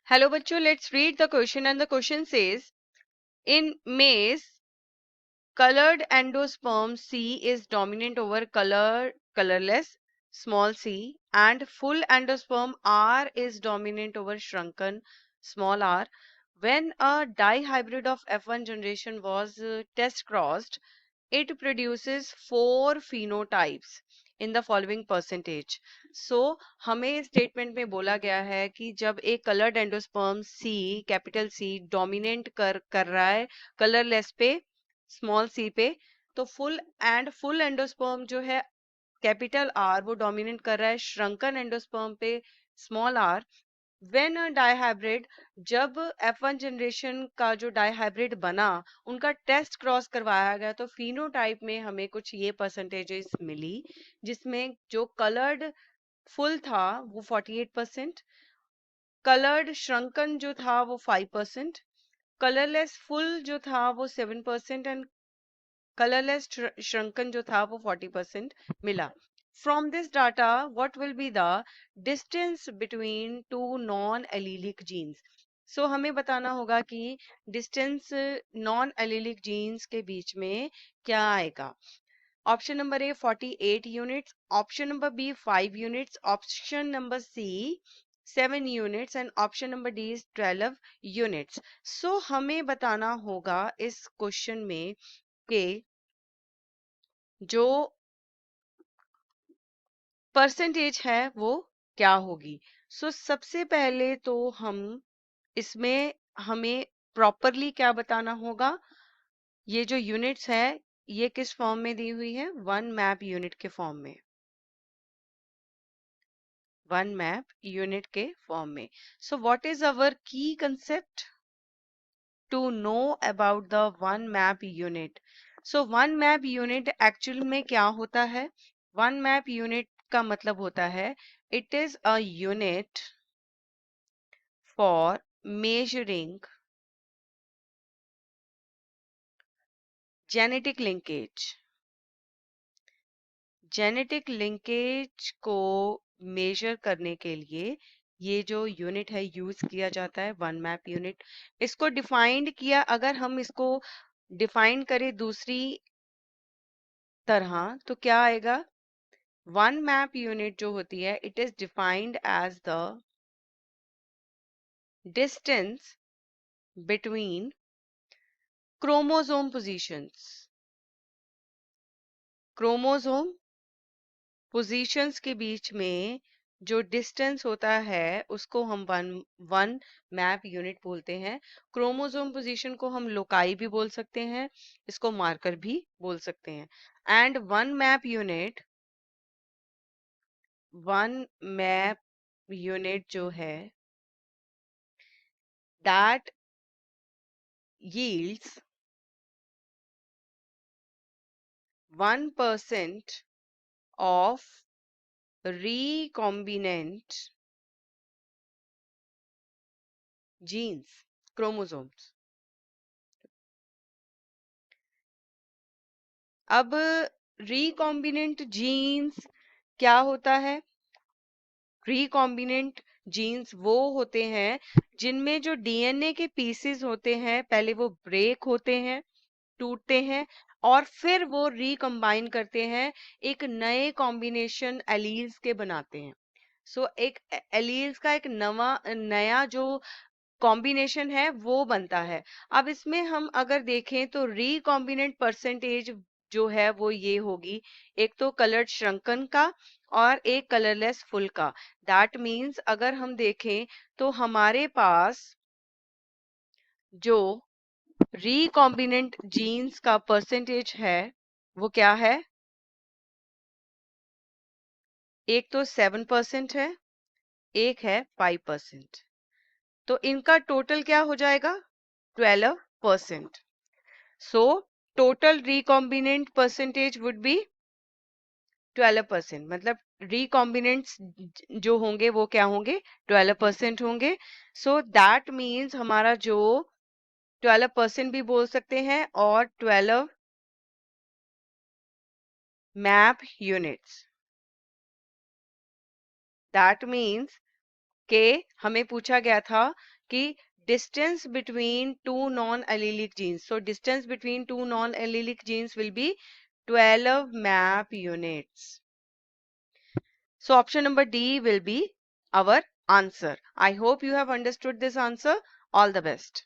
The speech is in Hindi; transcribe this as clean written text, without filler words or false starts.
Hello बच्चों, let's read the question and the question says in maize colored endosperm C is dominant over colorless small c and full endosperm R is dominant over shrunken small r. When a dihybrid of F1 generation was test crossed, it produces 4 phenotypes in the following percentage. So हमें स्टेटमेंट में बोला गया है कि जब एक कलर्ड एंडोस्पर्म सी कैपिटल सी डोमिनेट कर रहा है कलरलेस पे स्मॉल सी पे, तो फुल एंडोस्पर्म जो है कैपिटल आर वो डोमिनेट कर रहा है श्रंकन एंडोस्पर्म पे small r. When a dihybrid, जब F1 जनरेशन का जो डाइहाइब्रिड बना उनका टेस्ट क्रॉस करवाया गया तो फिनोटाइप में हमें कुछ ये परसेंटेजेस मिली, जिसमें जो कलर्ड फुल था वो 48%, कलर्ड श्रंकन जो था वो 5%, कलरलेस फुल जो था वो 7% एंड कलरलेस shrunken जो था वो 40% मिला. From this data, what will be the distance between two non-allelic genes? So हमें बताना होगा कि distance non-allelic genes के बीच में क्या आएगा. Option number A 48 units, option number B 5 units, option number C 7 units and option number D is 12 units. So हमें बताना होगा इस क्वेश्चन में कि जो परसेंटेज है वो क्या होगी. सो सबसे पहले तो हम इसमें हमें प्रॉपरली क्या बताना होगा. ये जो यूनिट्स है ये किस फॉर्म में दी हुई है, वन मैप यूनिट के फॉर्म में, वन मैप यूनिट के फॉर्म में. So what is our key concept to know about the one map unit. So one map unit actual में क्या होता है. वन मैप यूनिट का मतलब होता है it is a unit for measuring genetic linkage. Genetic linkage को मेजर करने के लिए ये जो यूनिट है यूज किया जाता है, वन मैप यूनिट. इसको डिफाइंड किया, अगर हम इसको डिफाइन करें दूसरी तरह तो क्या आएगा. वन मैप यूनिट जो होती है it is defined as the distance between chromosome positions. Chromosome positions के बीच में जो डिस्टेंस होता है उसको हम वन मैप यूनिट बोलते हैं. क्रोमोसोम पोजीशन को हम लोकाई भी बोल सकते हैं, इसको मार्कर भी बोल सकते हैं. एंड वन मैप यूनिट जो है that yields 1% of recombinant genes, chromosomes. अब रिकॉम्बिनेंट जीन्स क्या होता है. रिकॉम्बिनेंट जीन्स वो होते हैं जिनमें जो डीएनए के पीसेस होते हैं पहले वो ब्रेक होते हैं, टूटते हैं और फिर वो रिकम्बाइन करते हैं, एक नए कॉम्बिनेशन एलील्स के बनाते हैं. सो एक एलील्स का एक नया जो कॉम्बिनेशन है वो बनता है. अब इसमें हम अगर देखें तो रिकॉम्बिनेंट परसेंटेज जो है वो ये होगी, एक तो कलर्ड श्रंकन का और एक कलरलेस फुल का. दैट मीन्स अगर हम देखें तो हमारे पास जो रिकॉम्बिनेंट जीन्स का परसेंटेज है वो क्या है, एक तो 7% है, एक है 5%. तो इनका टोटल क्या हो जाएगा, 12%. So total recombinant percentage would be 12%. मतलब recombinants जो होंगे वो क्या होंगे, 12% होंगे. So that means हमारा जो 12% भी बोल सकते हैं और 12 map units. That means के हमें पूछा गया था कि distance between two non-allelic genes. So distance between two non-allelic genes will be 12 map units. So option number D will be our answer. I hope you have understood this answer. All the best.